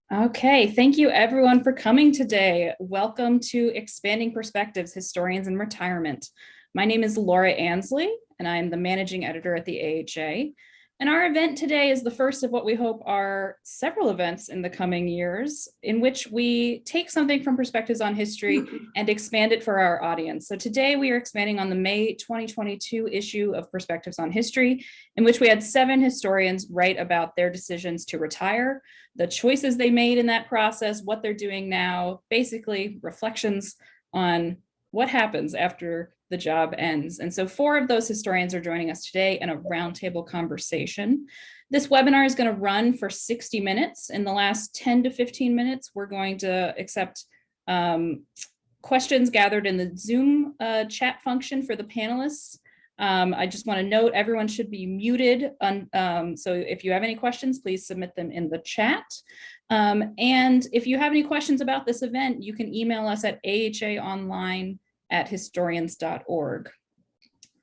Okay, thank you everyone for coming today. Welcome to Expanding Perspectives, Historians in Retirement. My name is Laura Ansley, and I am the managing editor at the AHA. And our event today is the first of what we hope are several events in the coming years, in which we take something from Perspectives on History and expand it for our audience. So today we are expanding on the May 2022 issue of Perspectives on History, in which we had 7 historians write about their decisions to retire, the choices they made in that process, what they're doing now, basically reflections on what happens after the job ends. And so 4 of those historians are joining us today in a roundtable conversation. This webinar is going to run for 60 minutes. In the last 10 to 15 minutes, we're going to accept questions gathered in the Zoom chat function for the panelists. I just want to note everyone should be muted. So if you have any questions, please submit them in the chat. And if you have any questions about this event, you can email us at ahaonline@historians.org.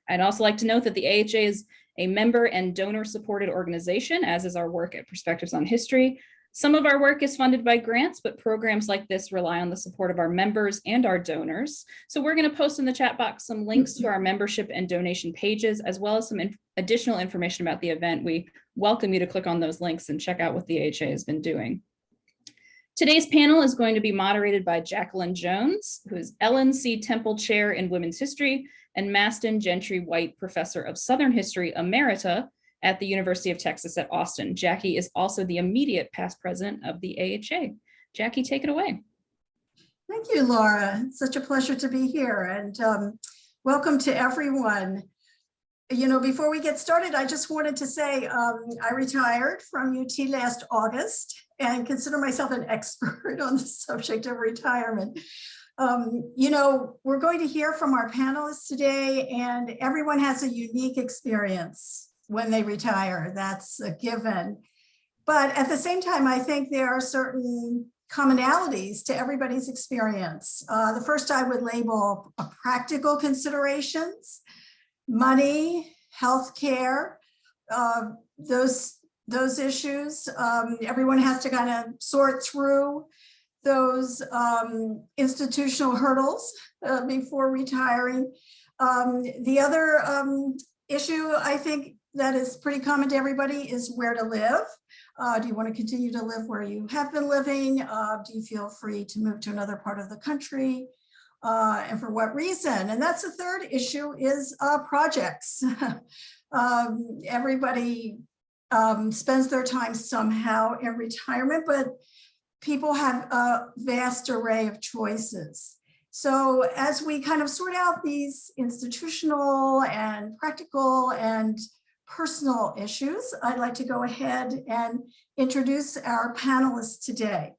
I'd also like to note that the AHA is a member and donor supported organization, as is our work at Perspectives on History. Some of our work is funded by grants, but programs like this rely on the support of our members and our donors. So we're going to post in the chat box some links to our membership and donation pages, as well as some additional information about the event. We welcome you to click on those links and check out what the AHA has been doing. Today's panel is going to be moderated by Jacqueline Jones, who is Ellen C. Temple Chair in Women's History and Maston Gentry White Professor of Southern History Emerita at the University of Texas at Austin. Jackie is also the immediate past president of the AHA. Jackie, take it away. Thank you, Laura. It's such a pleasure to be here, and welcome to everyone. You know, before we get started, I just wanted to say I retired from UT last August and consider myself an expert on the subject of retirement. You know, we're going to hear from our panelists today, and everyone has a unique experience when they retire. That's a given. But at the same time, I think there are certain commonalities to everybody's experience. The first I would label practical considerations, money, healthcare, those issues. Everyone has to kind of sort through those institutional hurdles before retiring. The other issue, I think, that is pretty common to everybody is where to live. Do you want to continue to live where you have been living? Do you feel free to move to another part of the country? And for what reason? And that's the third issue is projects. Everybody spends their time somehow in retirement, but people have a vast array of choices. So as we kind of sort out these institutional and practical and personal issues, I'd like to go ahead and introduce our panelists today.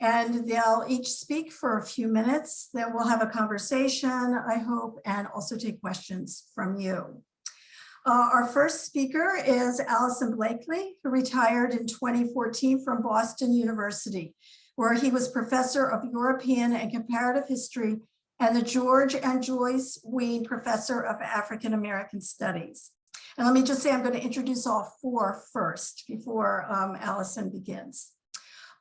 And they'll each speak for a few minutes. Then we'll have a conversation, I hope, and also take questions from you. Our first speaker is Allison Blakely, who retired in 2014 from Boston University, where he was professor of European and Comparative History and the George and Joyce Wein Professor of African American Studies. And let me just say, I'm going to introduce all 4 first before Allison begins.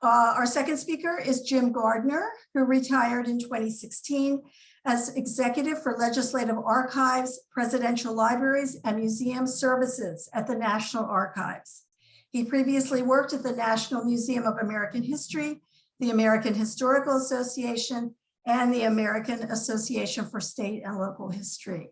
Our second speaker is Jim Gardner, who retired in 2016 as executive for Legislative Archives, Presidential Libraries, and Museum Services at the National Archives. He previously worked at the National Museum of American History, the American Historical Association, and the American Association for State and Local History.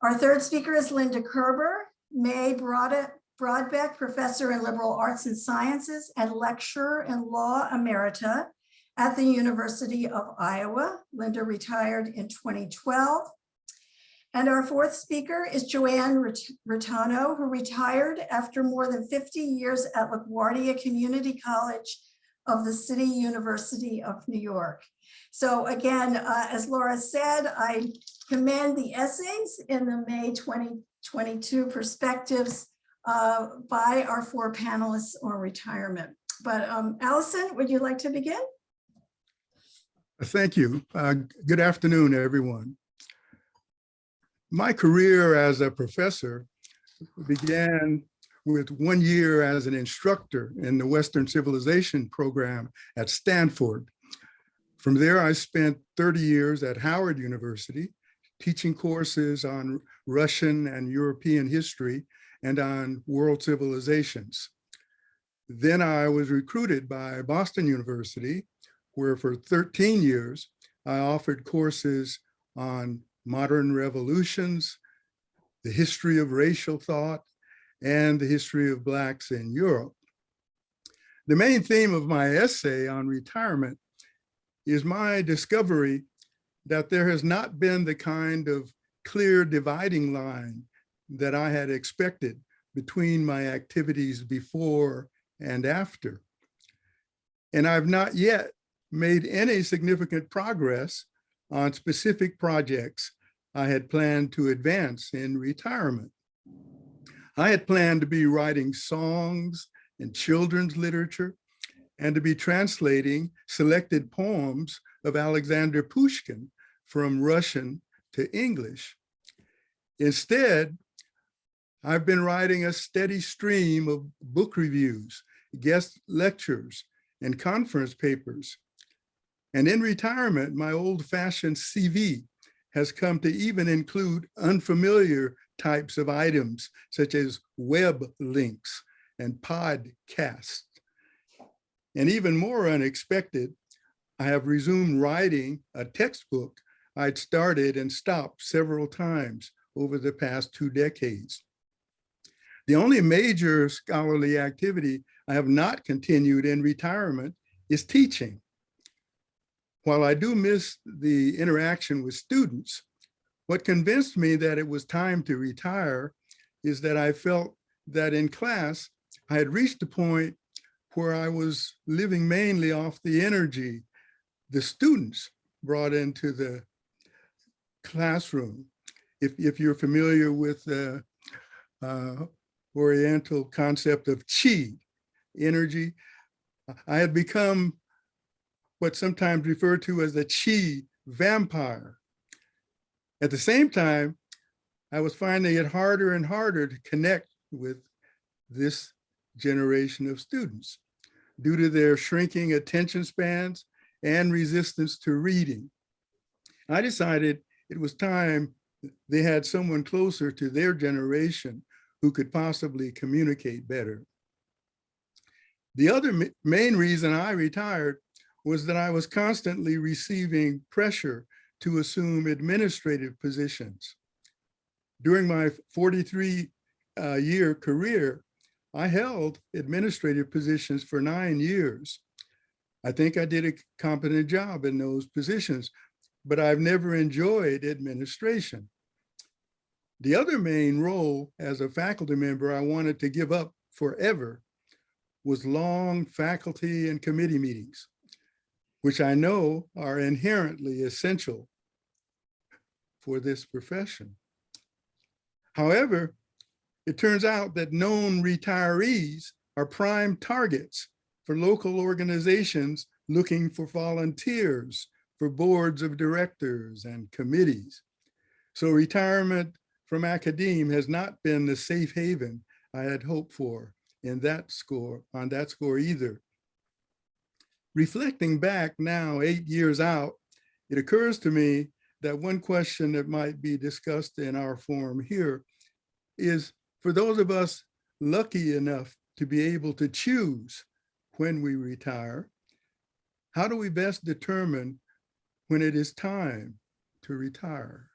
Our third speaker is Linda Kerber, May Brodbeck Professor in Liberal Arts and Sciences and Lecturer in Law Emerita at the University of Iowa. Linda retired in 2012. And our fourth speaker is Joanne Reitano, who retired after more than 50 years at LaGuardia Community College of the City University of New York. So again, as Laura said, I commend the essays in the May 2022 Perspectives by our 4 panelists on retirement. But Allison, would you like to begin? Thank you. Good afternoon, everyone. My career as a professor began with 1 year as an instructor in the Western Civilization program at Stanford. From there, I spent 30 years at Howard University, teaching courses on Russian and European history and on world civilizations. Then I was recruited by Boston University, where for 13 years, I offered courses on modern revolutions, the history of racial thought, and the history of Blacks in Europe. The main theme of my essay on retirement is my discovery that there has not been the kind of clear dividing line that I had expected between my activities before and after. And I've not yet made any significant progress on specific projects I had planned to advance in retirement. I had planned to be writing songs and children's literature and to be translating selected poems of Alexander Pushkin from Russian to English. Instead, I've been writing a steady stream of book reviews, guest lectures, and conference papers. And in retirement, my old-fashioned CV has come to even include unfamiliar types of items, such as web links and podcasts. And even more unexpected, I have resumed writing a textbook I'd started and stopped several times over the past 2 decades. The only major scholarly activity I have not continued in retirement is teaching. While I do miss the interaction with students, what convinced me that it was time to retire is that I felt that in class, I had reached a point where I was living mainly off the energy the students brought into the classroom. If you're familiar with the Oriental concept of chi, energy, I had become what's sometimes referred to as a chi vampire. At the same time, I was finding it harder and harder to connect with this generation of students due to their shrinking attention spans and resistance to reading. I decided it was time they had someone closer to their generation who could possibly communicate better. The other main reason I retired was that I was constantly receiving pressure to assume administrative positions. During my 43-year career, I held administrative positions for 9 years. I think I did a competent job in those positions, but I've never enjoyed administration. The other main role as a faculty member I wanted to give up forever was long faculty and committee meetings, which I know are inherently essential for this profession. However, it turns out that known retirees are prime targets for local organizations looking for volunteers for boards of directors and committees. So retirement from academia has not been the safe haven I had hoped for on that score either. Reflecting back now 8 years out, it occurs to me that one question that might be discussed in our forum here is, for those of us lucky enough to be able to choose when we retire, how do we best determine when it is time to retire?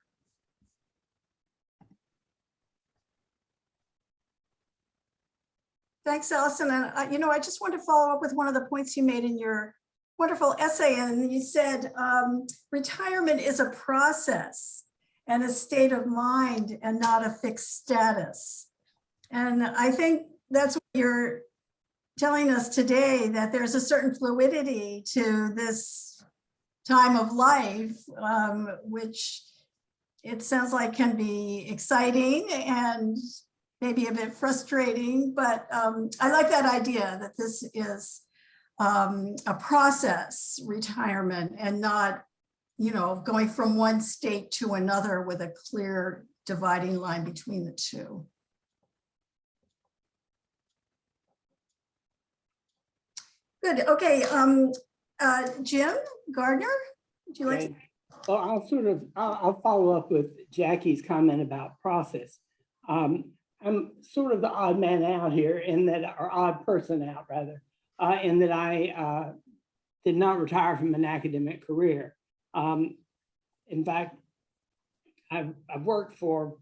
Thanks, Allison. And I just want to follow up with one of the points you made in your wonderful essay. And you said retirement is a process and a state of mind and not a fixed status. And I think that's what you're telling us today, that there's a certain fluidity to this time of life, which it sounds like can be exciting and maybe a bit frustrating, but I like that idea that this is a process, retirement, and not, going from one state to another with a clear dividing line between the two. Good. Okay. Jim Gardner, would you like to? Okay. Well, I'll follow up with Jackie's comment about process. I'm sort of the odd man out here in that, or odd person out rather, in that I did not retire from an academic career. In fact, I've worked for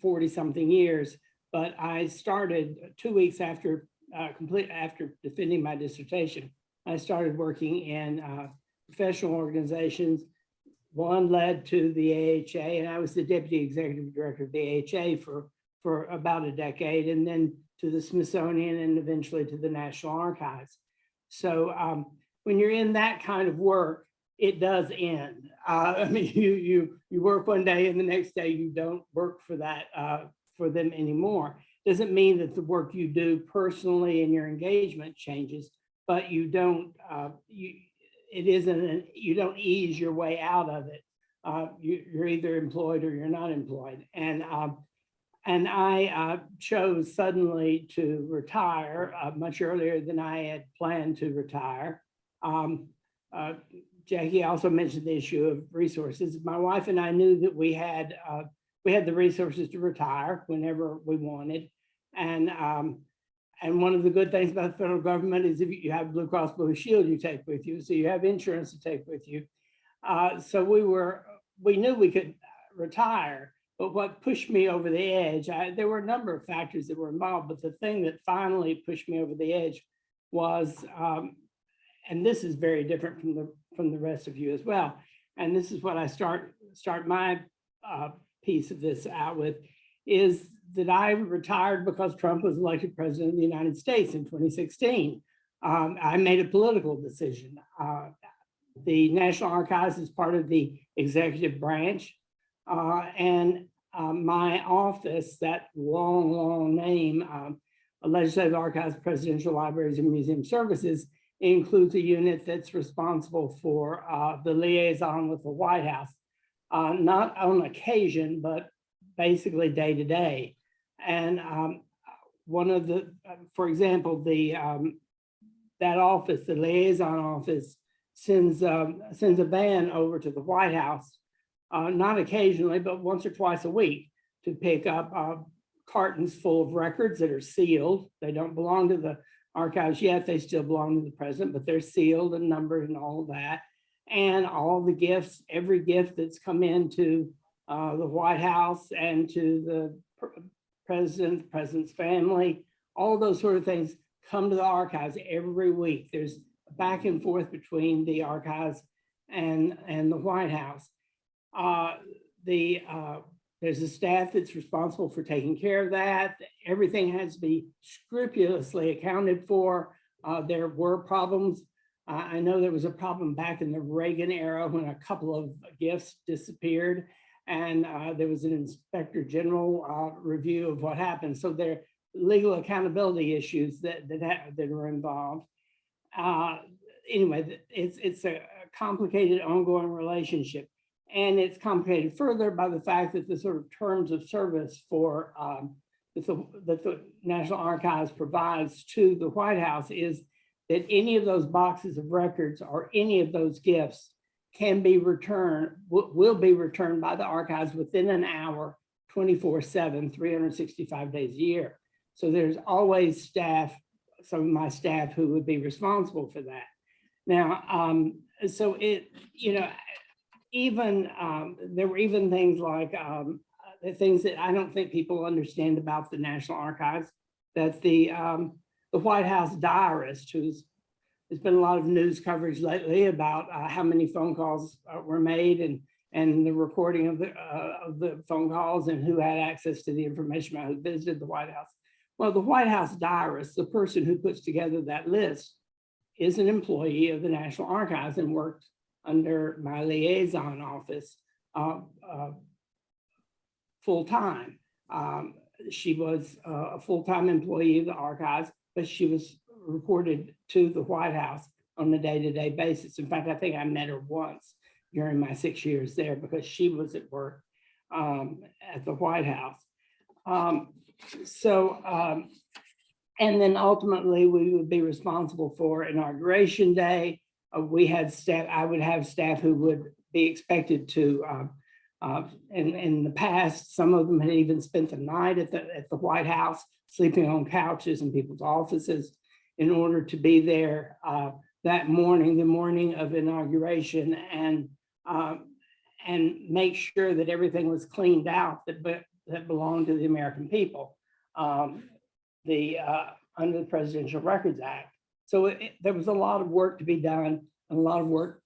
40 something years, but I started 2 weeks after after defending my dissertation. I started working in professional organizations. One led to the AHA, and I was the deputy executive director of the AHA for about a decade, and then to the Smithsonian and eventually to the National Archives. So when you're in that kind of work, it does end. I mean, you work one day and the next day you don't work for that for them anymore. Doesn't mean that the work you do personally and your engagement changes, but you don't you don't ease your way out of it. You're either employed or you're not employed. And I chose suddenly to retire much earlier than I had planned to retire. Jackie also mentioned the issue of resources. My wife and I knew that we had the resources to retire whenever we wanted. And one of the good things about the federal government is if you have Blue Cross Blue Shield you take with you, so you have insurance to take with you. So we knew we could retire, but what pushed me over the edge, there were a number of factors that were involved, but the thing that finally pushed me over the edge was, and this is very different from the rest of you as well, and this is what I start my piece of this out with, is that I retired because Trump was elected president of the United States in 2016. I made a political decision. The National Archives is part of the executive branch, and my office, that long name, Legislative Archives, Presidential Libraries, and Museum Services, includes a unit that's responsible for the liaison with the White House, not on occasion, but basically day to day. And one of the, for example, that office, the liaison office, sends a van over to the White House, not occasionally, but once or twice a week, to pick up cartons full of records that are sealed. They don't belong to the archives yet. They still belong to the president, but they're sealed and numbered and all of that. And all the gifts, every gift that's come into the White House and to the president's family, all those sort of things come to the archives every week. There's a back and forth between the archives and the White House. There's a staff that's responsible for taking care of that. Everything has to be scrupulously accounted for. There were problems. I know there was a problem back in the Reagan era when a couple of gifts disappeared, and there was an inspector general review of what happened. So there are legal accountability issues that were involved. Anyway, it's a complicated ongoing relationship. And it's complicated further by the fact that the sort of terms of service for that the National Archives provides to the White House is that any of those boxes of records or any of those gifts can be returned, will be returned by the archives within an hour, 24/7, 365 days a year. So there's always staff, some of my staff, who would be responsible for that. Now, so it, you know, even there were even things like the things that I don't think people understand about the National Archives, that the White House diarist, there's been a lot of news coverage lately about how many phone calls were made and the recording of the phone calls and who had access to the information about who visited the White House. Well, the White House diarist, the person who puts together that list, is an employee of the National Archives and worked under my liaison office full-time. She was a full-time employee of the archives, but she was reported to the White House on a day-to-day basis. In fact, I think I met her once during my 6 years there because she was at work at the White House. So And then ultimately we would be responsible for Inauguration Day. We had staff, I would have staff who would be expected to, in the past, some of them had even spent the night at the White House, sleeping on couches in people's offices in order to be there that morning, the morning of inauguration, and make sure that everything was cleaned out that belonged to the American people. Under the Presidential Records Act. So there was a lot of work to be done, and a lot of work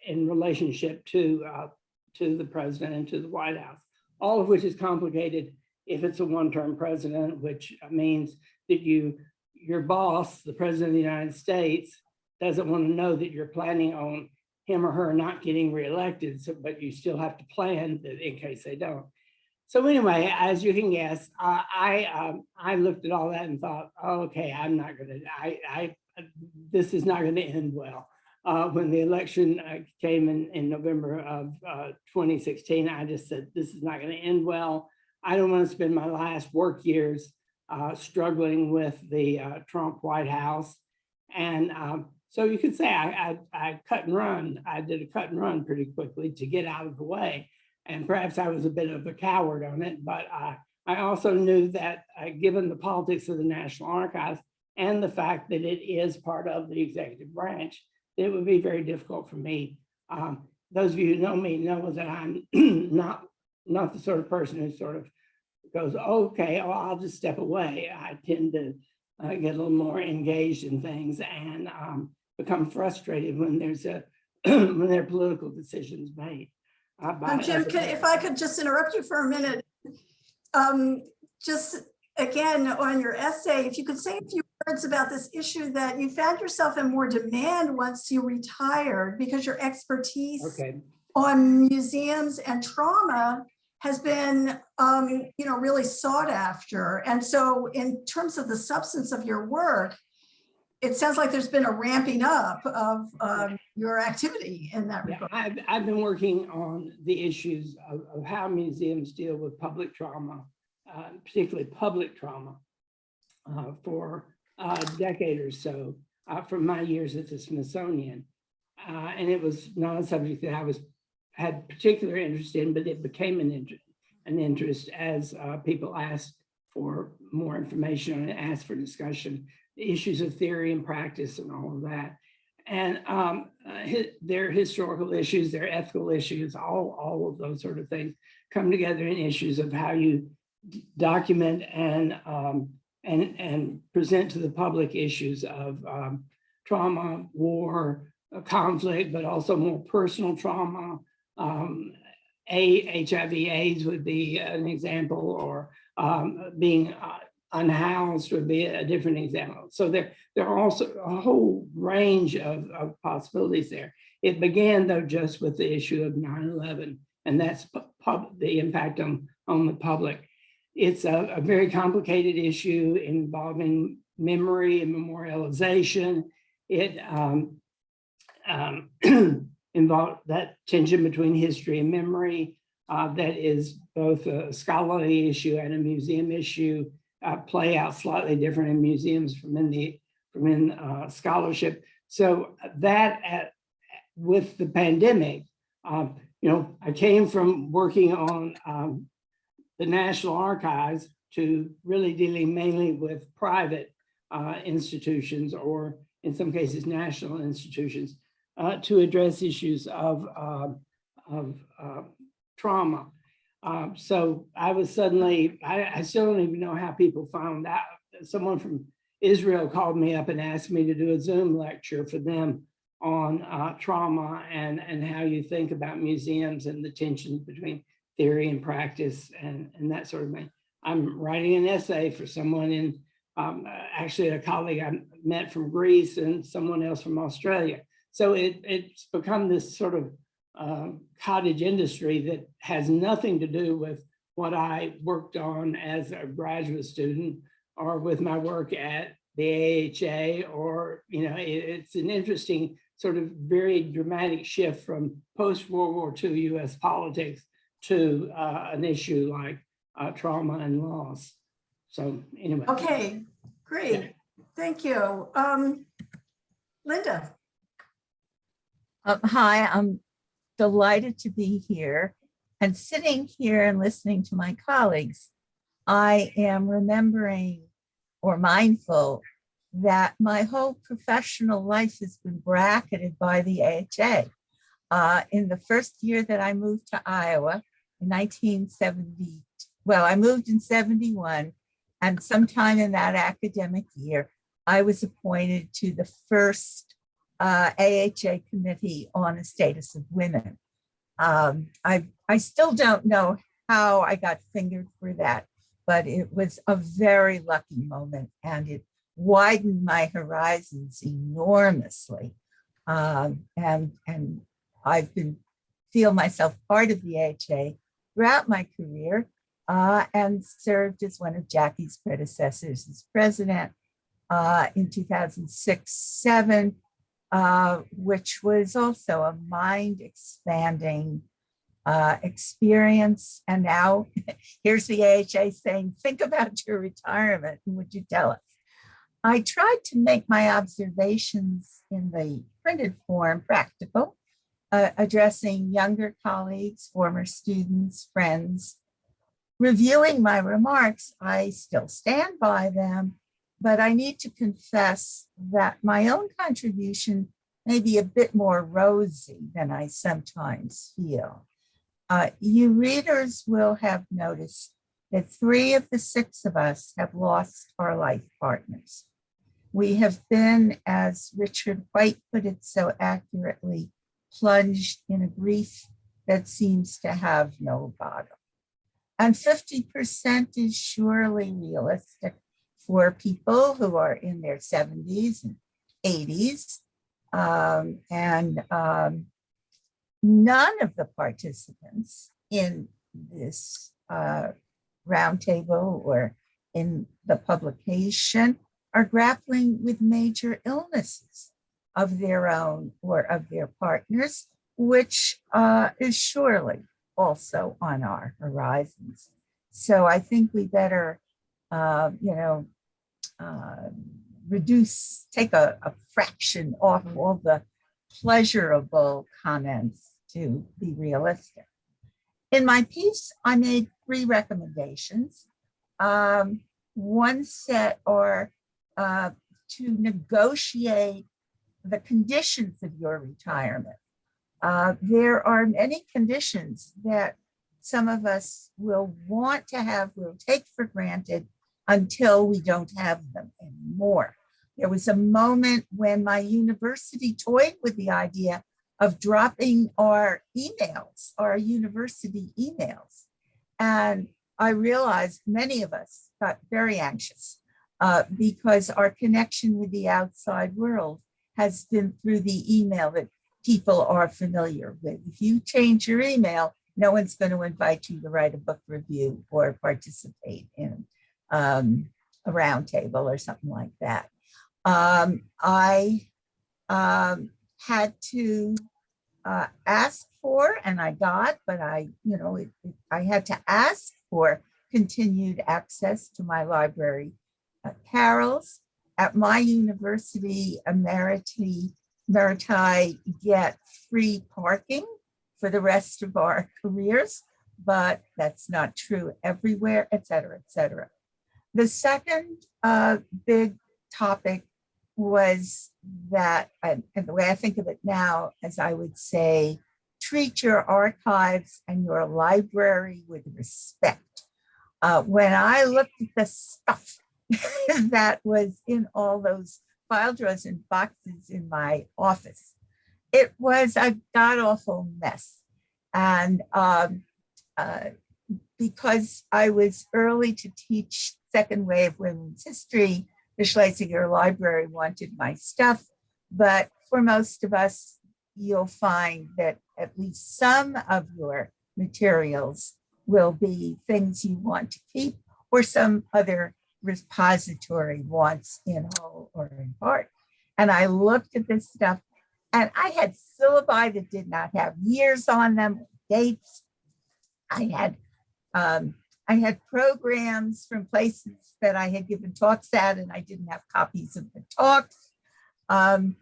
in relationship to the president and to the White House, all of which is complicated if it's a one-term president, which means that your boss, the president of the United States, doesn't want to know that you're planning on him or her not getting reelected, but you still have to plan in case they don't. So anyway, as you can guess, I looked at all that and thought, oh, okay, I'm not going to, this is not going to end well. When the election came in November of 2016, I just said, this is not going to end well. I don't want to spend my last work years struggling with the Trump White House. And so you could say I cut and run. I did a cut and run pretty quickly to get out of the way. And perhaps I was a bit of a coward on it, but I also knew that given the politics of the National Archives and the fact that it is part of the executive branch, it would be very difficult for me. Those of you who know me know that I'm not the sort of person who sort of goes, okay, well, I'll just step away. I tend to get a little more engaged in things and become frustrated when there's when there are political decisions made. Jim, if I could just interrupt you for a minute, just again on your essay, if you could say a few words about this issue that you found yourself in more demand once you retired, because your expertise on museums and trauma has been, really sought after. And so in terms of the substance of your work, it sounds like there's been a ramping up of your activity in that regard. I've been working on the issues of how museums deal with public trauma, particularly public trauma, for a decade or so from my years at the Smithsonian. And it was not a subject that I had particular interest in, but it became an interest as people asked for more information and asked for discussion. Issues of theory and practice and all of that. And their historical issues, their ethical issues, all of those sort of things come together in issues of how you document and present to the public issues of trauma, war, conflict, but also more personal trauma. HIV/AIDS would be an example, or being unhoused would be a different example. So there are also a whole range of possibilities there. It began though just with the issue of 9/11, and that's the impact on the public. It's a very complicated issue involving memory and memorialization. It involved that tension between history and memory that is both a scholarly issue and a museum issue. Play out slightly different in museums from in scholarship. So that with the pandemic, I came from working on the National Archives to really dealing mainly with private institutions, or in some cases national institutions, to address issues of trauma. So I was suddenly, I still don't even know how people found out. Someone from Israel called me up and asked me to do a Zoom lecture for them on trauma and how you think about museums and the tensions between theory and practice and that sort of thing. I'm writing an essay for someone in, actually a colleague I met from Greece and someone else from Australia. So it's become this sort of cottage industry that has nothing to do with what I worked on as a graduate student or with my work at the AHA, or, it's an interesting sort of very dramatic shift from post-World War II US politics to an issue like trauma and loss. So anyway. Okay, Great, thank you. Linda. Hi, I'm delighted to be here and sitting here and listening to my colleagues. I am remembering or mindful that my whole professional life has been bracketed by the AHA. In the first year that I moved to Iowa in 1970, well, I moved in 71, and sometime in that academic year, I was appointed to the first AHA committee on the status of women. I still don't know how I got fingered for that, but it was a very lucky moment, and it widened my horizons enormously. And I've feel myself part of the AHA throughout my career, and served as one of Jackie's predecessors as president in 2006-07, which was also a mind-expanding experience. And now here's the AHA saying, think about your retirement, and would you tell us? I tried to make my observations in the printed form practical, addressing younger colleagues, former students, friends. Reviewing my remarks, I still stand by them, but I need to confess that my own contribution may be a bit more rosy than I sometimes feel. You readers will have noticed that 3 of the 6 of us have lost our life partners. We have been, as Richard White put it so accurately, plunged in a grief that seems to have no bottom. And 50% is surely realistic for people who are in their 70s and 80s. None of the participants in this roundtable or in the publication are grappling with major illnesses of their own or of their partners, which is surely also on our horizons. So I think we better, take a fraction off all the pleasurable comments to be realistic. In my piece, I made 3 recommendations. One set are to negotiate the conditions of your retirement. There are many conditions that some of us will want to have, will take for granted until we don't have them anymore. There was a moment when my university toyed with the idea of dropping our emails, our university emails. And I realized many of us got very anxious because our connection with the outside world has been through the email that people are familiar with. If you change your email, no one's going to invite you to write a book review or participate in a roundtable or something like that. I had to ask for, and I got, but I had to ask for continued access to my library carols. At my university, emeriti get free parking for the rest of our careers, but that's not true everywhere, et cetera, et cetera. The second big topic was that, and the way I think of it now, as I would say, treat your archives and your library with respect. When I looked at the stuff that was in all those file drawers and boxes in my office, it was a god-awful mess. And because I was early to teach second wave women's history, the Schlesinger Library wanted my stuff, but for most of us, you'll find that at least some of your materials will be things you want to keep or some other repository wants in whole or in part. And I looked at this stuff and I had syllabi that did not have years on them, dates. I I had programs from places that I had given talks at, and I didn't have copies of the talks. I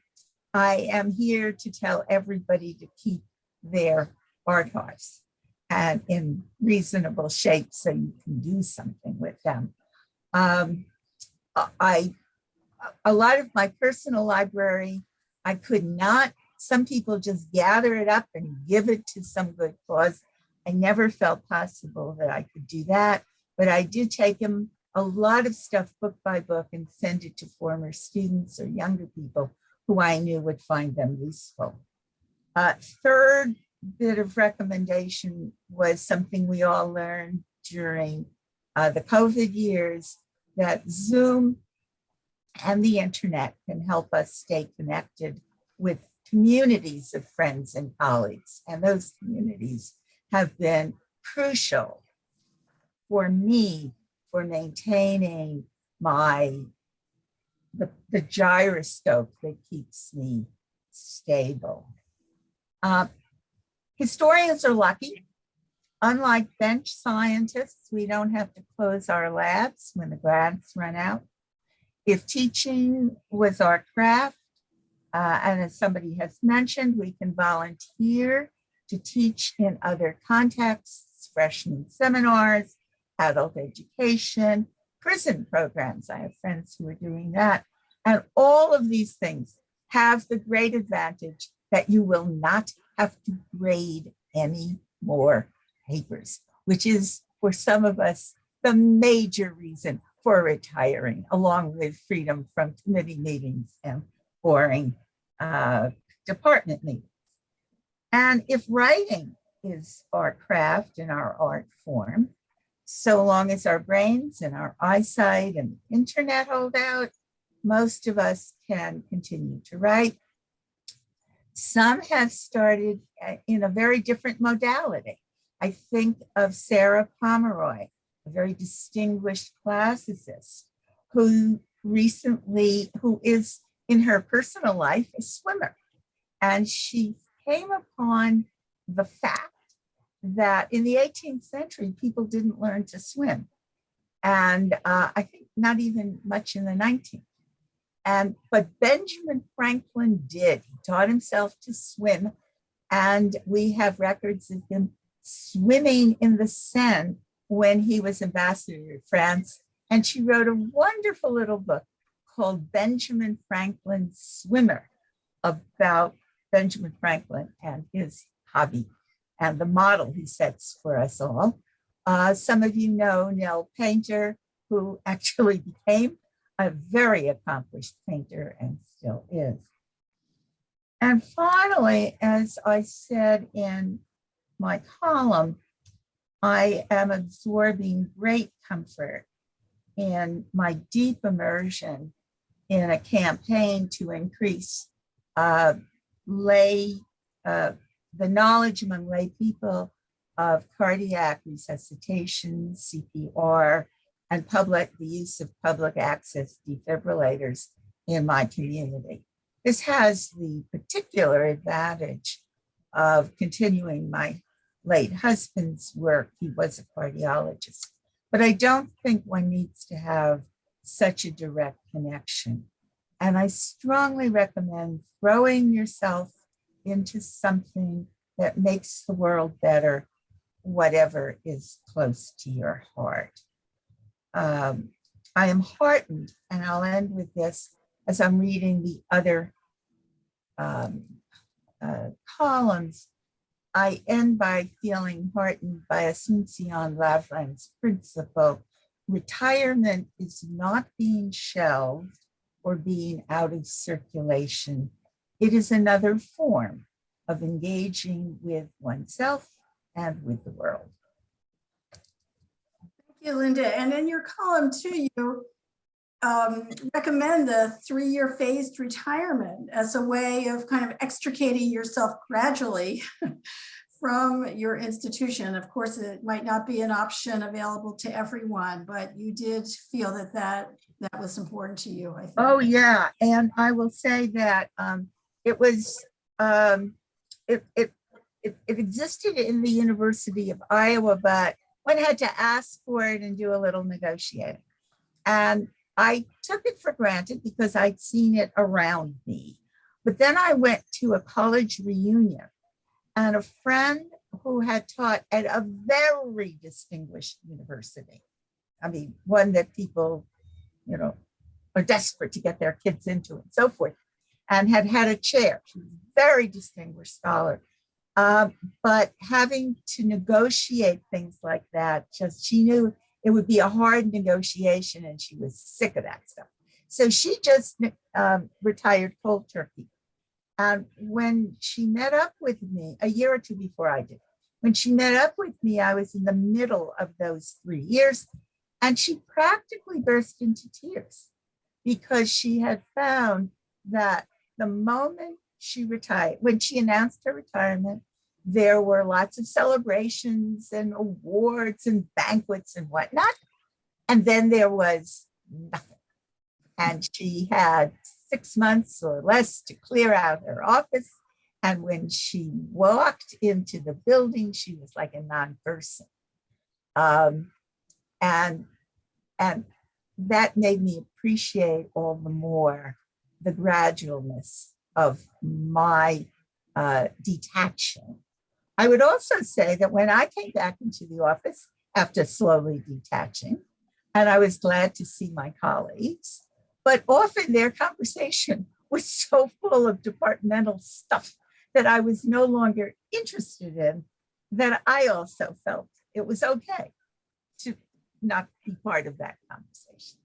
am here to tell everybody to keep their archives and in reasonable shape so you can do something with them. A lot of my personal library, I could not, some people just gather it up and give it to some good cause. I never felt possible that I could do that, but I did take them a lot of stuff book by book and send it to former students or younger people who I knew would find them useful. Third bit of recommendation was something we all learned during the COVID years, that Zoom and the internet can help us stay connected with communities of friends and colleagues. And those communities have been crucial for me for maintaining the gyroscope that keeps me stable. Historians are lucky. Unlike bench scientists, we don't have to close our labs when the grads run out. If teaching was our craft, and as somebody has mentioned, we can volunteer to teach in other contexts, freshman seminars, adult education, prison programs. I have friends who are doing that. And all of these things have the great advantage that you will not have to grade any more papers, which is for some of us the major reason for retiring, along with freedom from committee meetings and boring department meetings. And if writing is our craft and our art form, so long as our brains and our eyesight and the internet hold out, most of us can continue to write. Some have started in a very different modality. I think of Sarah Pomeroy, a very distinguished classicist who is in her personal life a swimmer. And she came upon the fact that in the 18th century, people didn't learn to swim. And I think not even much in the 19th. But Benjamin Franklin did. He taught himself to swim. And we have records of him swimming in the Seine when he was ambassador to France. And she wrote a wonderful little book called Benjamin Franklin Swimmer, about Benjamin Franklin and his hobby and the model he sets for us all. Some of you know Nell Painter, who actually became a very accomplished painter and still is. And finally, as I said in my column, I am absorbing great comfort in my deep immersion in a campaign to increase the knowledge among lay people of cardiac resuscitation, CPR, and the use of public access defibrillators in my community. This has the particular advantage of continuing my late husband's work. He was a cardiologist, but I don't think one needs to have such a direct connection. And I strongly recommend throwing yourself into something that makes the world better, whatever is close to your heart. I am heartened, and I'll end with this, as I'm reading the other columns, I end by feeling heartened by Asuncion Lavran's principle: retirement is not being shelved or being out of circulation. It is another form of engaging with oneself and with the world. Thank you, Linda. And in your column too, you recommend the 3-year phased retirement as a way of kind of extricating yourself gradually from your institution. Of course, it might not be an option available to everyone, but you did feel that was important to you, I think. Oh yeah, and I will say that it was it existed in the University of Iowa, but one had to ask for it and do a little negotiating. And I took it for granted because I'd seen it around me. But then I went to a college reunion, and a friend who had taught at a very distinguished university, I mean, one that people, you know, are desperate to get their kids into and so forth, and had had a chair. She was a very distinguished scholar. But having to negotiate things like that, just she knew it would be a hard negotiation, and she was sick of that stuff. So she just retired cold turkey. And when she met up with me, a year or two before I did, when she met up with me, I was in the middle of those 3 years, and she practically burst into tears because she had found that the moment she retired, when she announced her retirement, there were lots of celebrations and awards and banquets and whatnot. And then there was nothing. And she had 6 months or less to clear out her office. And when she walked into the building, she was like a non-person. And that made me appreciate all the more the gradualness of my detaching. I would also say that when I came back into the office after slowly detaching, and I was glad to see my colleagues, but often their conversation was so full of departmental stuff that I was no longer interested in, that I also felt it was okay to not be part of that conversation.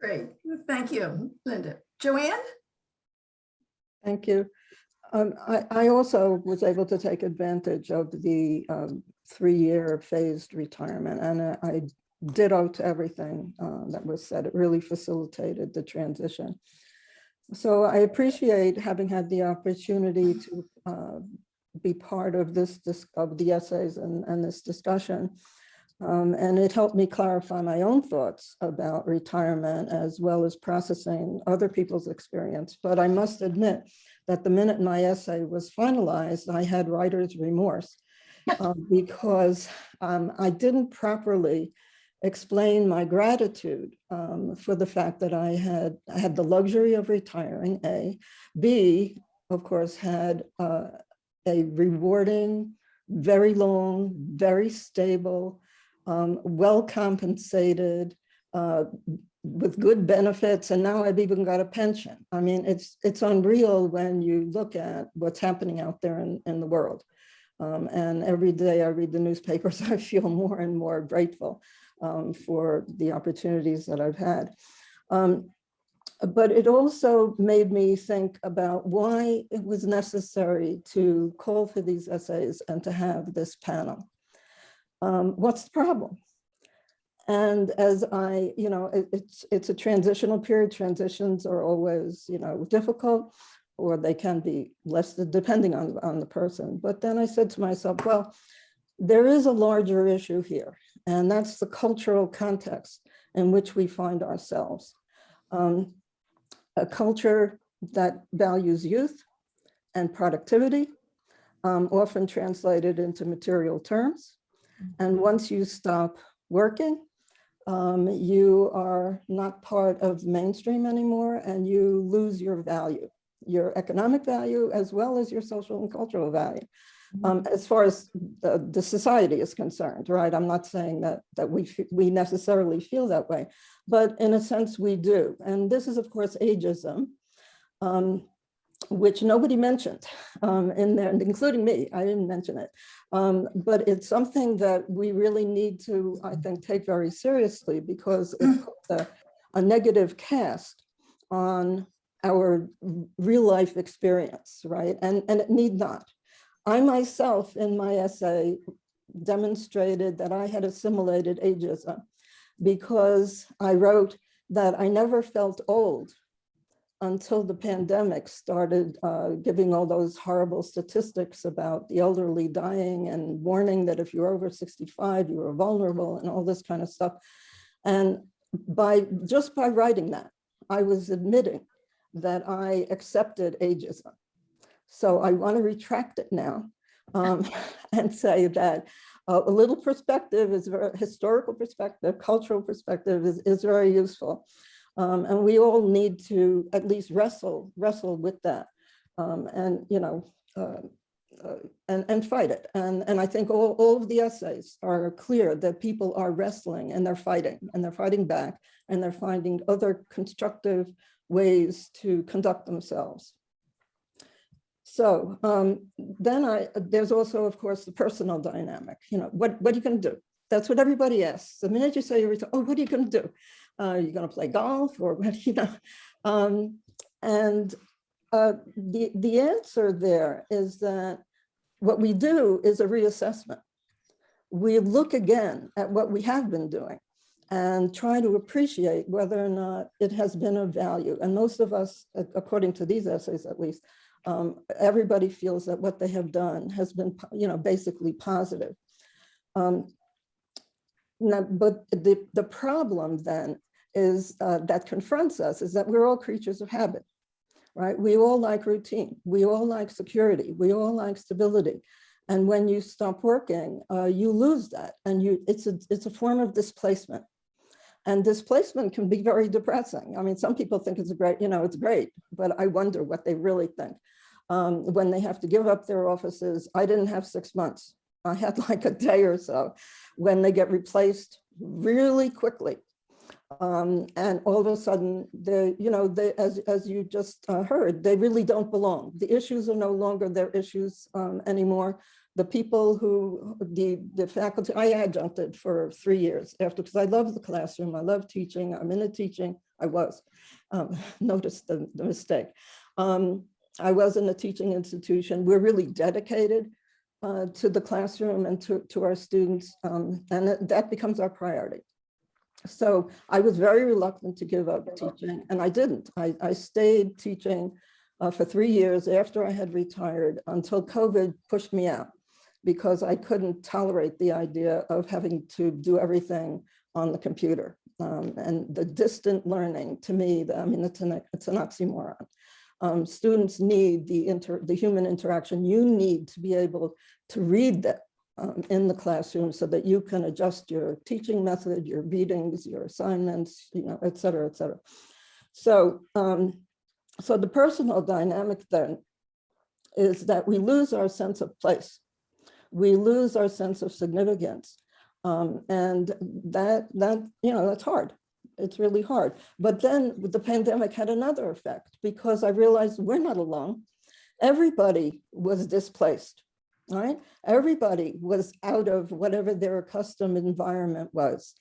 Great, thank you, Linda. Joanne? Thank you. I also was able to take advantage of the 3-year phased retirement, and I ditto to everything that was said. It really facilitated the transition. So I appreciate having had the opportunity to be part of of the essays and this discussion. And it helped me clarify my own thoughts about retirement, as well as processing other people's experience. But I must admit that the minute my essay was finalized, I had writer's remorse because I didn't properly explain my gratitude for the fact that I had the luxury of retiring, A. B, of course, had a rewarding, very long, very stable, well compensated, with good benefits, and now I've even got a pension. I mean, it's unreal when you look at what's happening out there in the world. And every day I read the newspapers, I feel more and more grateful for the opportunities that I've had. But it also made me think about why it was necessary to call for these essays and to have this panel. What's the problem? And as it's a transitional period. Transitions are always, difficult, or they can be less, depending on the person. But then I said to myself, well, there is a larger issue here, and that's the cultural context in which we find ourselves. A culture that values youth and productivity, often translated into material terms. And once you stop working, you are not part of mainstream anymore, and you lose your value, your economic value, as well as your social and cultural value. As far as the society is concerned, right? I'm not saying that we necessarily feel that way, but in a sense we do. And this is, of course, ageism, which nobody mentioned in there, including me. I didn't mention it. But it's something that we really need to, I think, take very seriously, because it puts a negative cast on our real life experience, right? And it need not. I myself, in my essay, demonstrated that I had assimilated ageism, because I wrote that I never felt old until the pandemic started giving all those horrible statistics about the elderly dying and warning that if you're over 65, you were vulnerable and all this kind of stuff. And just by writing that, I was admitting that I accepted ageism. So I want to retract it now and say that a little perspective is very historical perspective, cultural perspective is very useful. And we all need to at least wrestle with that, and and fight it. And I think all of the essays are clear that people are wrestling and they're fighting back, and they're finding other constructive ways to conduct themselves. So then there's also, of course, the personal dynamic. What are you going to do? That's what everybody asks. The minute you say, oh, what are you going to do? You're going to play golf, or what? And the answer there is that what we do is a reassessment. We look again at what we have been doing and try to appreciate whether or not it has been of value. And most of us, according to these essays at least, everybody feels that what they have done has been, basically positive. But the problem then is that confronts us is that we're all creatures of habit, right? We all like routine. We all like security. We all like stability. And when you stop working, you lose that. And it's a form of displacement. And displacement can be very depressing. I mean, some people think it's great, it's great, but I wonder what they really think. When they have to give up their offices, I didn't have 6 months. I had like a day or so when they get replaced really quickly. And all of a sudden, as you just heard, they really don't belong. The issues are no longer their issues anymore. The people the faculty, I adjuncted for 3 years after, because I love the classroom, I love teaching, I'm into teaching, I was. Notice the mistake. I was in a teaching institution. We're really dedicated to the classroom and to our students, and that becomes our priority. So I was very reluctant to give up teaching, and I didn't. I stayed teaching for 3 years after I had retired until COVID pushed me out, because I couldn't tolerate the idea of having to do everything on the computer. And the distant learning, to me, it's an oxymoron. Students need the human interaction. You need to be able to read that in the classroom so that you can adjust your teaching method, your readings, your assignments, et cetera, et cetera. So, so the personal dynamic then is that we lose our sense of place. We lose our sense of significance. And that's hard. It's really hard. But then the pandemic had another effect, because I realized we're not alone. Everybody was displaced, right? Everybody was out of whatever their accustomed environment was.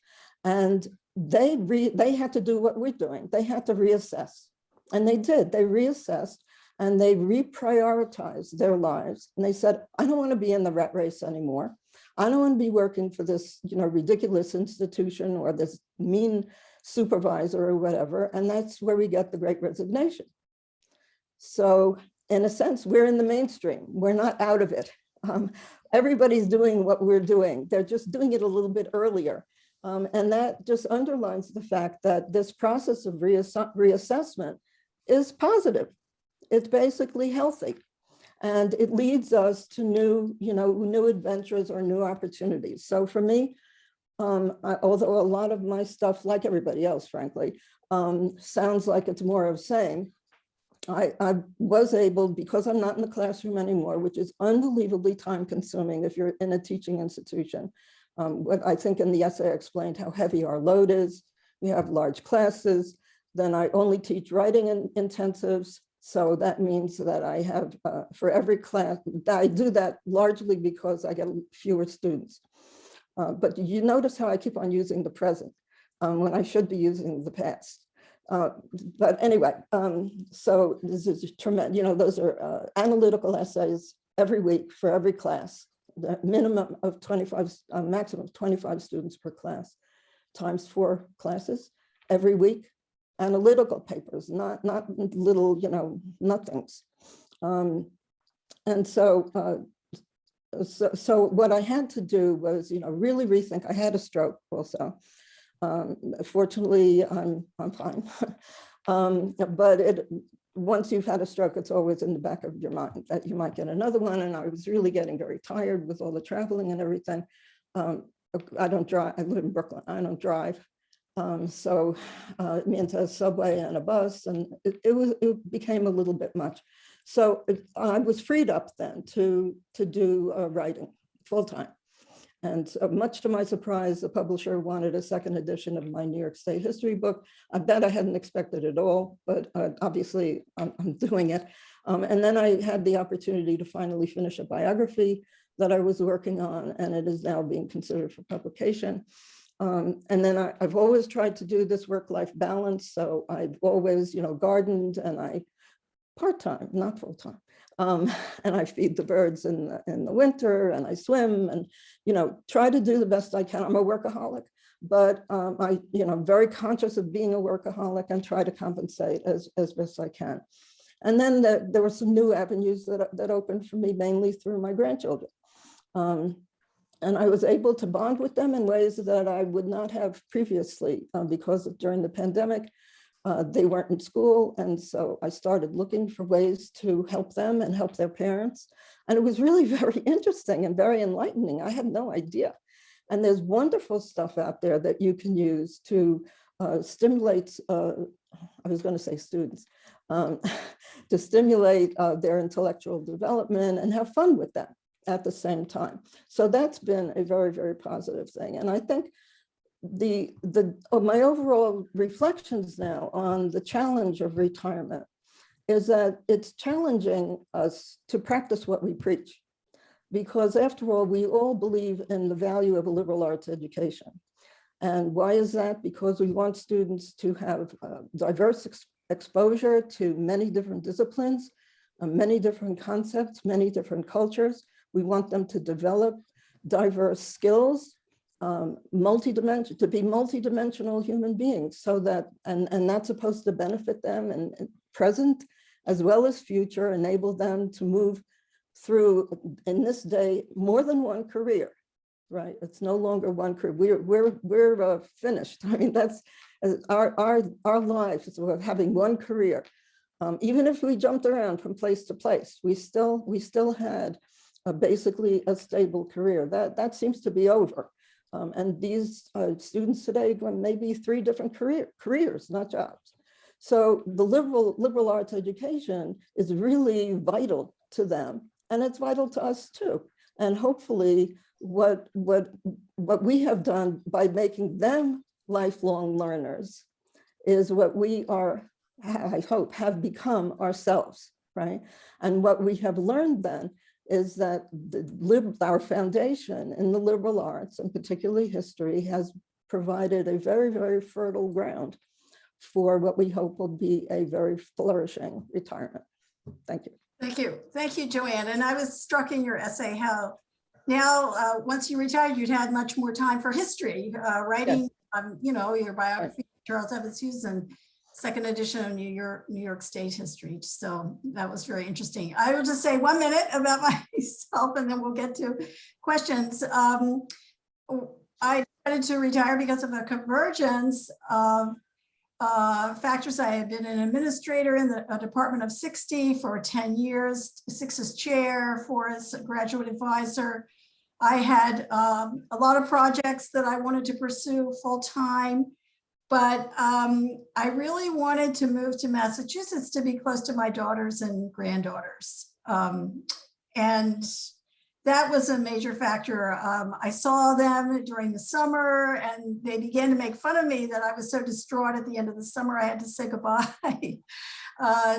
And they had to do what we're doing. They had to reassess. And they did. They reassessed and they reprioritized their lives. And they said, I don't want to be in the rat race anymore. I don't want to be working for this, ridiculous institution or this mean supervisor or whatever. And that's where we get the Great Resignation. So in a sense, we're in the mainstream. We're not out of it. Everybody's doing what we're doing. They're just doing it a little bit earlier. And that just underlines the fact that this process of reassessment is positive. It's basically healthy. And it leads us to new adventures or new opportunities. So for me, although a lot of my stuff, like everybody else, frankly, sounds like it's more of same, I was able, because I'm not in the classroom anymore, which is unbelievably time consuming if you're in a teaching institution. What I think in the essay I explained how heavy our load is. We have large classes. Then I only teach writing intensives. So that means that I have, for every class, I do that largely because I get fewer students. But you notice how I keep on using the present when I should be using the past. But anyway, so this is tremendous, those are analytical essays every week for every class, the minimum of 25, maximum of 25 students per class, times 4 classes every week. Analytical papers, not little, nothings. And so, so what I had to do was, really rethink. I had a stroke also. Fortunately, I'm fine. But once you've had a stroke, it's always in the back of your mind that you might get another one. And I was really getting very tired with all the traveling and everything. I don't drive. I live in Brooklyn. I don't drive. So it meant a subway and a bus, and it became a little bit much. So I was freed up then to do writing full time. And much to my surprise, the publisher wanted a second edition of my New York State history book. I bet I hadn't expected it all, but obviously I'm doing it. And then I had the opportunity to finally finish a biography that I was working on, and it is now being considered for publication. And then I've always tried to do this work-life balance. So I've always, gardened, and I part-time, not full-time. And I feed the birds in the winter, and I swim, and, try to do the best I can. I'm a workaholic, but I'm very conscious of being a workaholic and try to compensate as best I can. And then there were some new avenues that opened for me, mainly through my grandchildren. And I was able to bond with them in ways that I would not have previously because during the pandemic, they weren't in school. And so I started looking for ways to help them and help their parents. And it was really very interesting and very enlightening. I had no idea. And there's wonderful stuff out there that you can use to stimulate, I was going to say students, to stimulate their intellectual development and have fun with them at the same time. So that's been a very, very positive thing. And I think my overall reflections now on the challenge of retirement is that it's challenging us to practice what we preach, because after all, we all believe in the value of a liberal arts education. And why is that? Because we want students to have diverse exposure to many different disciplines, many different concepts, many different cultures. We want them to develop diverse skills, to be multidimensional human beings, so that, and that's supposed to benefit them in present as well as future, enable them to move through, in this day, more than one career, right? It's no longer one career. We're finished. I mean, that's our lives, we're having one career. Even if we jumped around from place to place, we still had basically a stable career. That seems to be over. And these students today may be 3 different careers, not jobs. So the liberal arts education is really vital to them, and it's vital to us too. And hopefully what we have done by making them lifelong learners is what we are, I hope, have become ourselves, right? And what we have learned then is that our foundation in the liberal arts, and particularly history, has provided a very, very fertile ground for what we hope will be a very flourishing retirement. Thank you. Thank you. Thank you, Joanne. And I was struck in your essay how now, once you retired, you'd had much more time for history, writing, your biography, Charles Evans Hughes, and second edition of New York State history. So that was very interesting. I will just say 1 minute about myself, and then we'll get to questions. I decided to retire because of a convergence of factors. I had been an administrator in the Department of 60 for 10 years, 6 as chair, 4 as a graduate advisor. I had a lot of projects that I wanted to pursue full time. But I really wanted to move to Massachusetts to be close to my daughters and granddaughters. And that was a major factor. I saw them during the summer, and they began to make fun of me that I was so distraught at the end of the summer I had to say goodbye.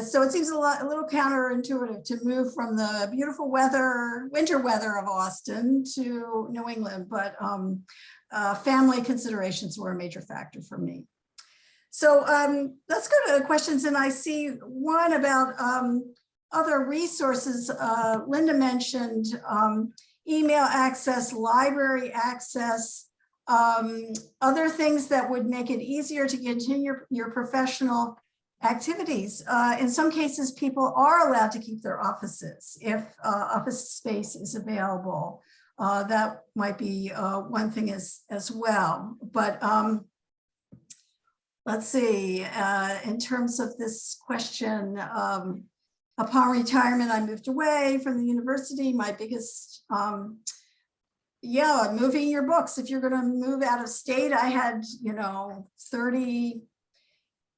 So it seems a little counterintuitive to move from the beautiful winter weather of Austin to New England, but family considerations were a major factor for me. So let's go to the questions, and I see one about other resources. Linda mentioned email access, library access, other things that would make it easier to continue your professional activities. In some cases, people are allowed to keep their offices if office space is available. That might be one thing as well. But let's see, in terms of this question, upon retirement, I moved away from the university. My biggest yeah, moving your books. If you're going to move out of state, I had, 30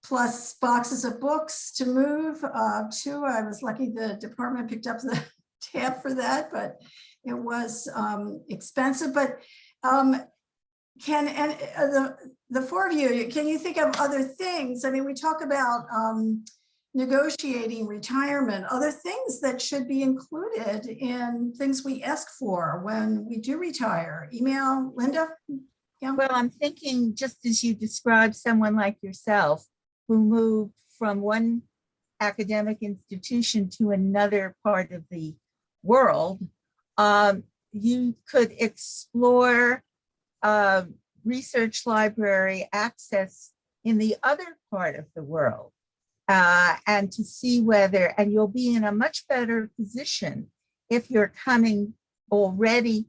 plus boxes of books to move to. I was lucky the department picked up the tab for that, but it was expensive. But the four of you, can you think of other things? I mean, we talk about negotiating retirement, other things that should be included in things we ask for when we do retire. Email, Linda? Yeah. Well, I'm thinking, just as you described someone like yourself who moved from one academic institution to another part of the world, you could explore research library access in the other part of the world, and to see whether, and you'll be in a much better position if you're coming already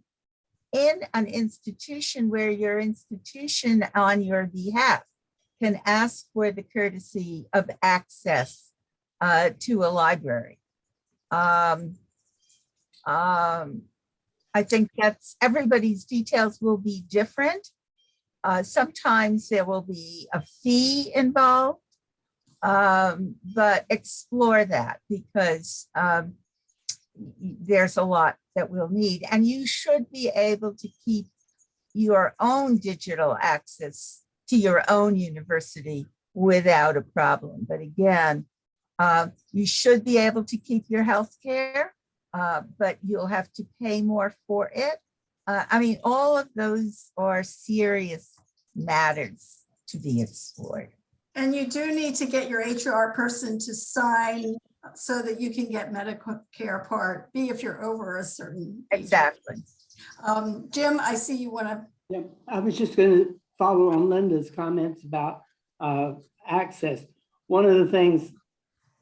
in an institution where your institution on your behalf can ask for the courtesy of access to a library. I think that's, everybody's details will be different. Sometimes there will be a fee involved, but explore that, because there's a lot that we'll need. And you should be able to keep your own digital access to your own university without a problem. But again, you should be able to keep your health care, but you'll have to pay more for it. I mean, all of those are serious matters to be explored. And you do need to get your HR person to sign so that you can get Medicare Part B if you're over a certain age. Exactly. Jim, I see you want to. Yeah, I was just going to follow on Linda's comments about access. One of the things,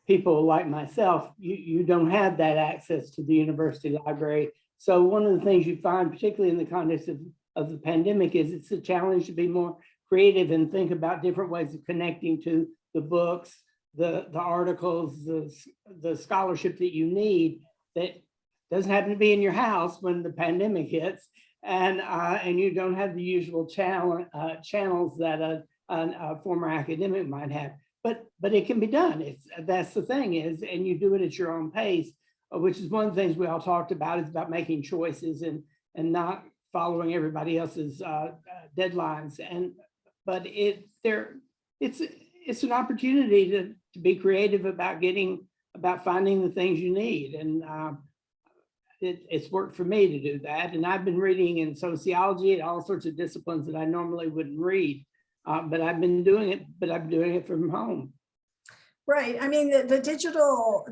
people like myself, you don't have that access to the university library. So one of the things you find, particularly in the context of the pandemic, is it's a challenge to be more creative and think about different ways of connecting to the books, the articles, the scholarship that you need that doesn't happen to be in your house when the pandemic hits, and you don't have the usual channels that a former academic might have. But it can be done. That's the thing is, and you do it at your own pace, which is one of the things we all talked about, is about making choices and not following everybody else's deadlines. But it's an opportunity to be creative about finding the things you need. And it's worked for me to do that. And I've been reading in sociology and all sorts of disciplines that I normally wouldn't read. But I've been doing it, but I'm doing it from home. Right. I mean, the digital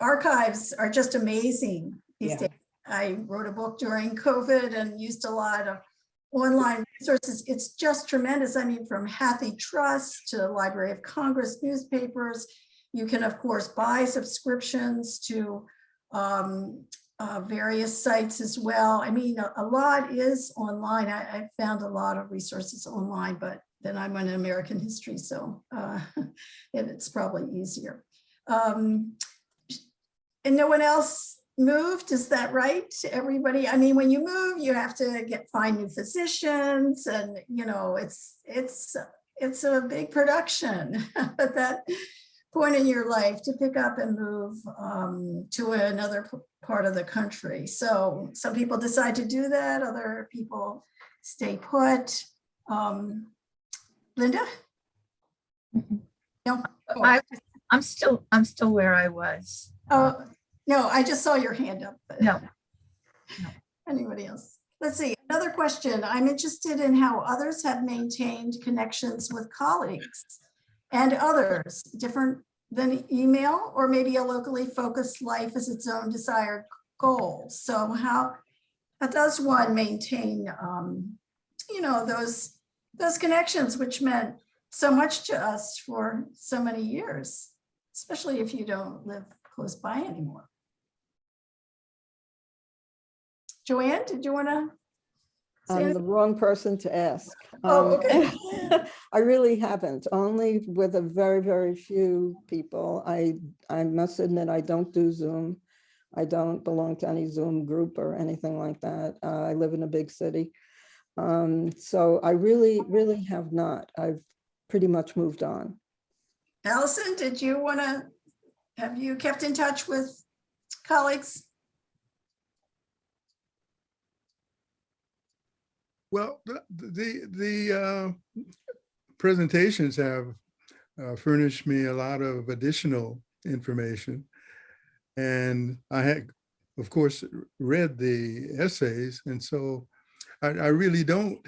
archives are just amazing these days. I wrote a book during COVID and used a lot of online resources. It's just tremendous. I mean, from Hattie Trust to Library of Congress newspapers. You can, of course, buy subscriptions to various sites as well. I mean, a lot is online. I found a lot of resources online, but then I'm in American history, so it's probably easier. And no one else moved, is that right? Everybody, I mean, when you move, you have to find new physicians, and it's a big production at that point in your life to pick up and move to another part of the country. So some people decide to do that, other people stay put. Linda? No. Oh. I'm still where I was. Oh no, I just saw your hand up. No. Anybody else? Let's see, another question. I'm interested in how others have maintained connections with colleagues and others, different than email, or maybe a locally focused life as its own desired goal. So how does one maintain, those connections, which meant so much to us for so many years, especially if you don't live close by anymore? Joanne, did you want to? I'm the wrong person to ask. Oh, okay. I really haven't, only with a very, very few people. I must admit, I don't do Zoom. I don't belong to any Zoom group or anything like that. I live in a big city. So I really have not. I've pretty much moved on. Allison, have you kept in touch with colleagues? Well, the presentations have furnished me a lot of additional information. And I had, of course, read the essays. And so I really don't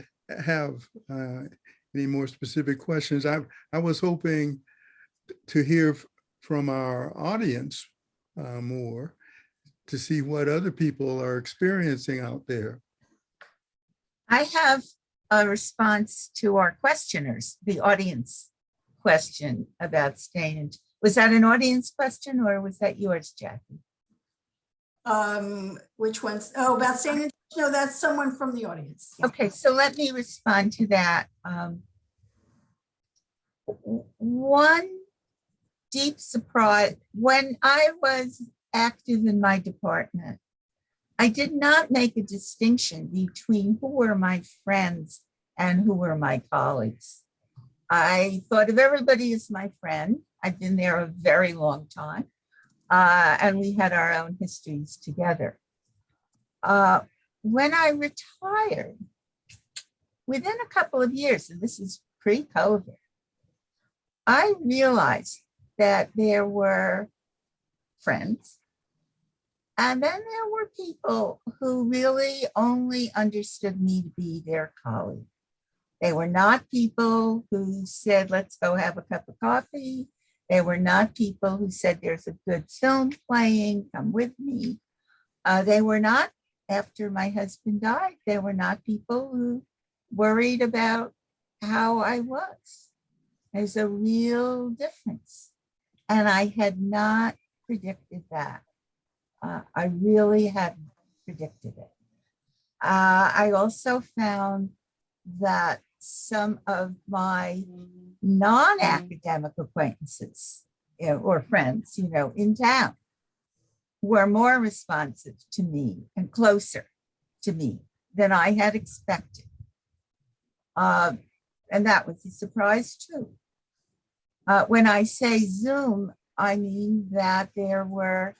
have any more specific questions. I was hoping to hear from our audience more to see what other people are experiencing out there. I have a response to our questioners, the audience question about staying in. Was that an audience question or was that yours, Jackie? Which ones? Oh, about staying in, no, that's someone from the audience. Yeah. Okay, so let me respond to that. One deep surprise, when I was active in my department, I did not make a distinction between who were my friends and who were my colleagues. I thought of everybody as my friend. I've been there a very long time, and we had our own histories together. When I retired, within a couple of years, and this is pre-COVID, I realized that there were friends, and then there were people who really only understood me to be their colleague. They were not people who said, let's go have a cup of coffee. They were not people who said, there's a good film playing, come with me. They were not, after my husband died, they were not people who worried about how I was. There's a real difference. And I had not predicted that. I really hadn't predicted it. I also found that some of my non-academic acquaintances or friends, in town were more responsive to me and closer to me than I had expected. And that was a surprise too. When I say Zoom, I mean that there were,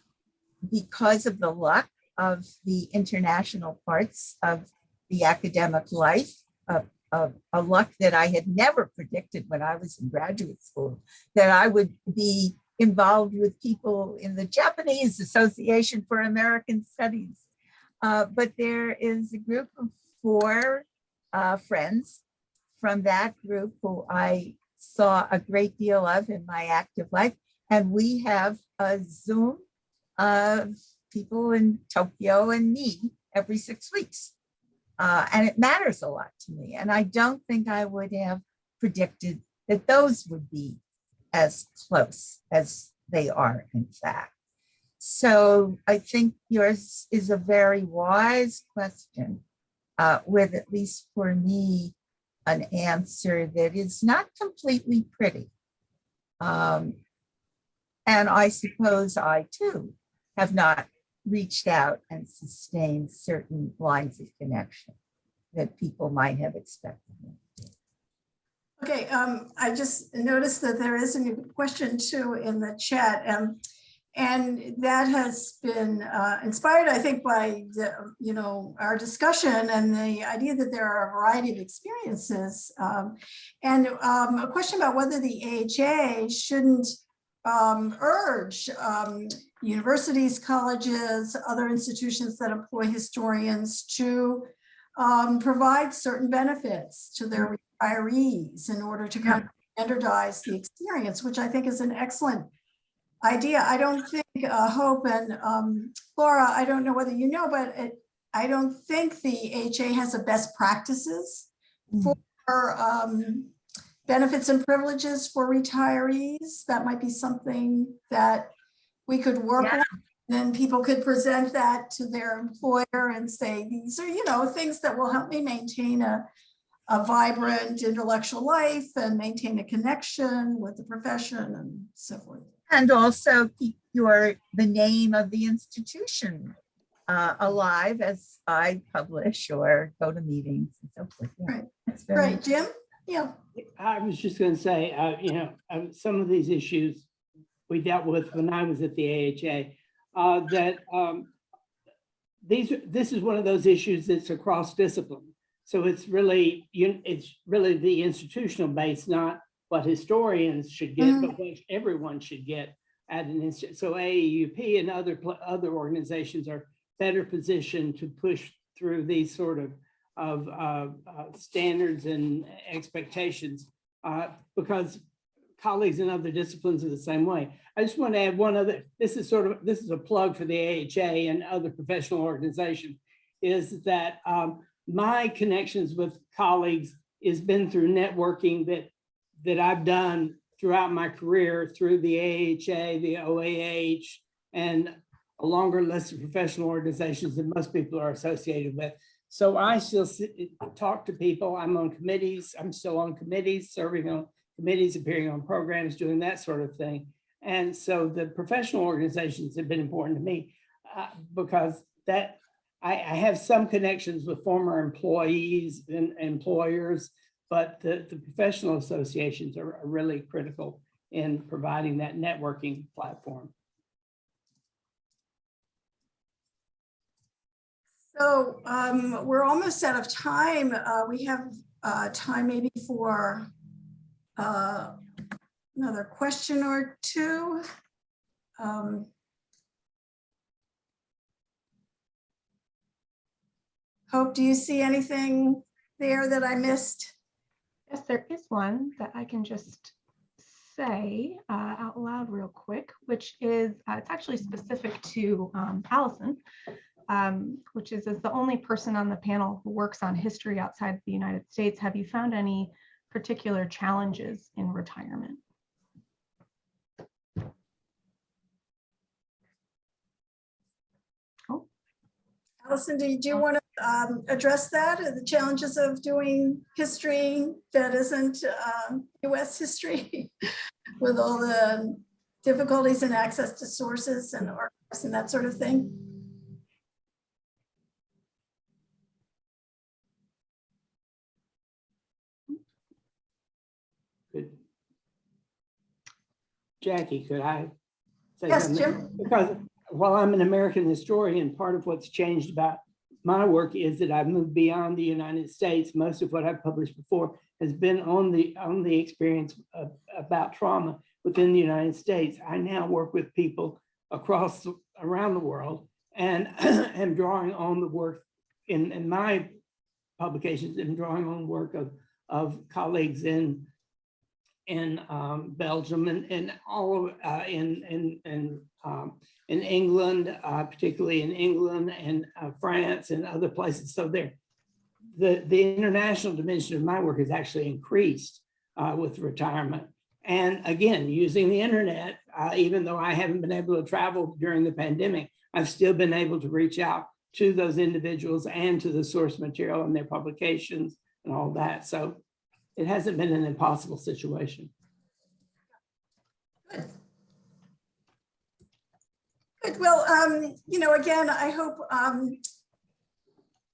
because of the luck of the international parts of the academic life, a luck that I had never predicted when I was in graduate school, that I would be involved with people in the Japanese Association for American Studies. But there is a group of 4 friends from that group who I saw a great deal of in my active life. And we have a Zoom of people in Tokyo and me every 6 weeks. And it matters a lot to me. And I don't think I would have predicted that those would be as close as they are, in fact. So I think yours is a very wise question, with, at least for me, an answer that is not completely pretty. And I suppose I too have not reached out and sustained certain lines of connection that people might have expected. Okay, I just noticed that there is a new question too in the chat, and that has been inspired, I think, by our discussion and the idea that there are a variety of experiences, and a question about whether the AHA shouldn't urge universities, colleges, other institutions that employ historians to provide certain benefits to their retirees in order to kind of standardize the experience, which I think is an excellent idea. I don't think Hope and Laura, I don't know whether you know, but I don't think the AHA has a best practices for benefits and privileges for retirees. That might be something that we could work on. Then people could present that to their employer and say, these are, things that will help me maintain a vibrant intellectual life and maintain a connection with the profession and so forth. And also keep the name of the institution alive as I publish or go to meetings and so forth. Yeah, Right. that's very Right, Jim? Yeah. I was just going to say, some of these issues we dealt with when I was at the AHA, this is one of those issues that's across discipline. So it's really the institutional base, not what historians should get, but what everyone should get at an institute. So AAUP and other organizations are better positioned to push through these sort of standards and expectations because colleagues in other disciplines are the same way. I just want to add one other, this is a plug for the AHA and other professional organizations, is that my connections with colleagues has been through networking that I've done throughout my career through the AHA, the OAH, and a longer list of professional organizations that most people are associated with. So I still talk to people. I'm on committees. I'm still on committees, serving on committees, appearing on programs, doing that sort of thing. And so the professional organizations have been important to me because that I have some connections with former employees and employers, but the professional associations are really critical in providing that networking platform. So we're almost out of time. We have time maybe for another question or two. Hope, do you see anything there that I missed? Yes, there is one that I can just say out loud real quick, which is, it's actually specific to Allison, which is, as the only person on the panel who works on history outside the United States, have you found any particular challenges in retirement? Oh. Allison, did you want to address that, the challenges of doing history that isn't US history with all the difficulties in access to sources and archives and that sort of thing? Good. Jackie, could I say Yes, something? Jim. Because while I'm an American historian, part of what's changed about my work is that I've moved beyond the United States. Most of what I've published before has been on the experience about trauma within the United States. I now work with people around the world, and am drawing on the work in my publications and drawing on work of colleagues in Belgium and all of in England, particularly in England and France and other places. So the international dimension of my work has actually increased with retirement. And again, using the internet, even though I haven't been able to travel during the pandemic, I've still been able to reach out to those individuals and to the source material and their publications and all that. So it hasn't been an impossible situation. Good. Good. Well, again, I hope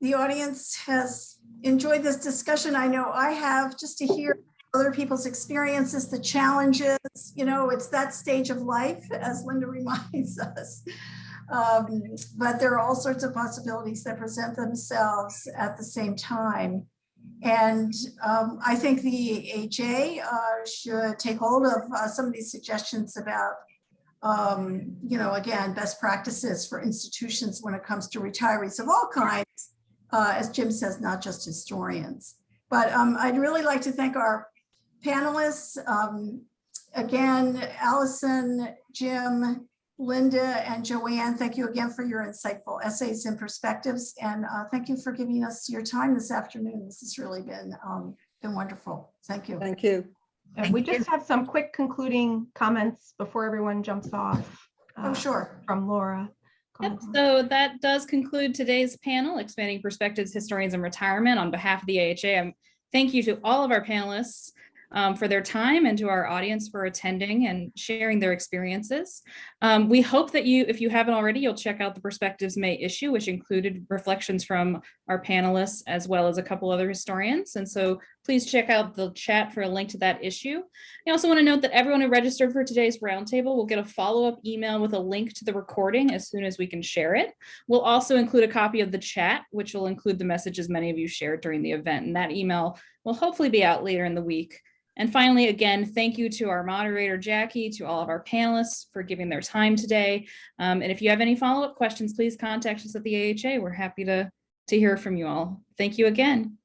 the audience has enjoyed this discussion. I know I have, just to hear other people's experiences, the challenges, it's that stage of life, as Linda reminds us. But there are all sorts of possibilities that present themselves at the same time. And I think the AHA should take hold of some of these suggestions about, again, best practices for institutions when it comes to retirees of all kinds, as Jim says, not just historians. But I'd really like to thank our panelists. Again, Allison, Jim, Linda, and Joanne, thank you again for your insightful essays and perspectives. And thank you for giving us your time this afternoon. This has really been wonderful. Thank you. Thank you. And we just have some quick concluding comments before everyone jumps off. Oh, sure. From Laura. Yep, so that does conclude today's panel, Expanding Perspectives, Historians in Retirement. On behalf of the AHA, thank you to all of our panelists. for their time and to our audience for attending and sharing their experiences. We hope that if you haven't already, you'll check out the Perspectives May issue, which included reflections from our panelists as well as a couple other historians. And so please check out the chat for a link to that issue. I also want to note that everyone who registered for today's roundtable will get a follow-up email with a link to the recording as soon as we can share it. We'll also include a copy of the chat, which will include the messages many of you shared during the event. And that email will hopefully be out later in the week. And finally, again, thank you to our moderator, Jackie, to all of our panelists for giving their time today. And if you have any follow-up questions, please contact us at the AHA. We're happy to hear from you all. Thank you again.